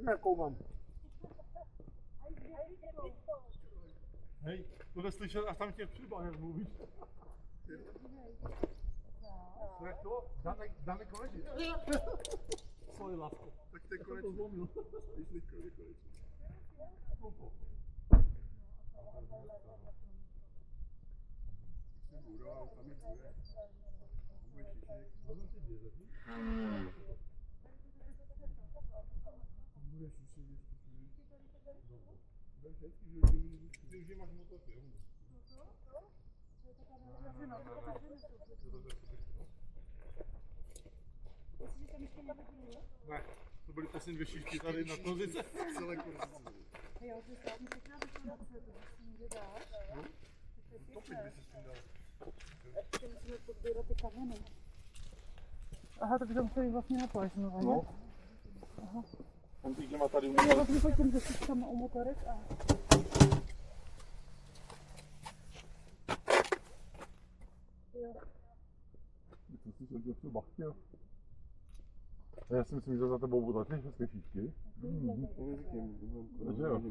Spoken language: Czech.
Vím, jakou mám. Hej, to neslyšel, až tam tě přibal, jak mluvíš. Co je to? Dáme konečně. Svoji lásku. Tak to je konečně. Když konečně. Budou, tam je bude. Bude šišek. Bude si běžet. Bude šišek, bude všechny, že už máš motor, jo? Ne, to byly poslední dvě šišky tady na pozice. Celé kurzice. Jo, to je státní pěkná destinace, to si někde dáš. No? Topit by se s tím dal. Ještě musíme podbírat ty kameny. Aha, takže to museli vlastně na pláž znova, No. Aha. Tam ty má tady Já vlastně pojďme se šiškama u motorek a... Jo. To si jsem tě třeba chtěl. Já si myslím, že za tebou budou taky všechny šišky. To neříkám, Takže jo.